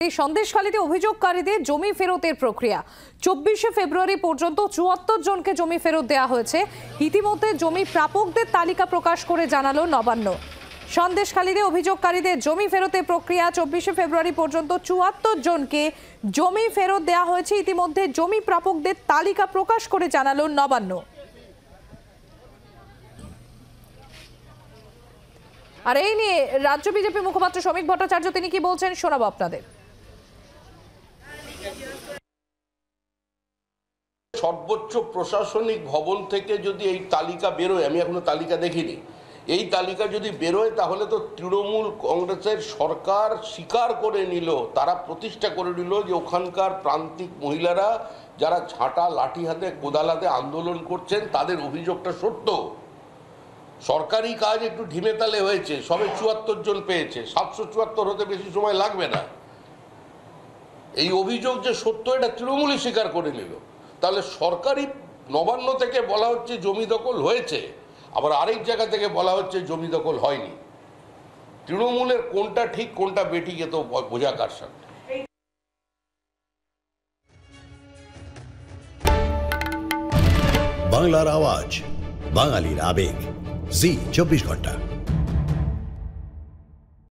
এই সন্দেশখালীতে অভিযোগকারীদের জমি ফেরতের প্রক্রিয়া 24শে ফেব্রুয়ারি পর্যন্ত 74 জনকে জমি ফেরত দেওয়া হয়েছে। ইতিমধ্যে জমি প্রাপকদের তালিকা প্রকাশ করে জানালো নবান্ন। সন্দেশখালীতে অভিযোগকারীদের জমি ফেরতের প্রক্রিয়া 24শে ফেব্রুয়ারি পর্যন্ত 74 জনকে জমি ফেরত দেওয়া হয়েছে। ইতিমধ্যে জমি প্রাপকদের তালিকা প্রকাশ করে জানালো নবান্ন। আর এই নিয়ে রাজ্য বিজেপি মুখপাত্র শ্রমিক ভট্টাচার্য তিনি কি বলছেন শোনাবো আপনাদের। সর্বোচ্চ প্রশাসনিক ভবন থেকে যদি এই তালিকা বেরোয়, আমি এখনো তালিকা দেখিনি, এই তালিকা যদি বেরোয় তাহলে তো তৃণমূল কংগ্রেসের সরকার স্বীকার করে নিল, তারা প্রতিষ্ঠা করে নিল যে ওখানকার প্রান্তিক মহিলারা যারা ঝাঁটা লাঠি হাতে কোদাল হাতে আন্দোলন করছেন তাদের অভিযোগটা সত্য। সরকারি কাজ একটু ঢিমে তালে হয়েছে, সবে 74 জন পেয়েছে, 774 হতে বেশি সময় লাগবে না। এই অভিযোগ যে সত্য এটা তৃণমূলই স্বীকার করে নিল। তাহলে সরকারি নবান্ন থেকে বলা হচ্ছে জমি দখল হয়েছে, আবার আরেক জায়গা থেকে বলা হচ্ছে জমি দখল হয়নি। তৃণমূলের কোনটা ঠিক কোনটা বেঠিক এ তো বোঝা কার সাথে। বাংলার আওয়াজ, বাঙালির আবেগ, জি 24 ঘন্টা।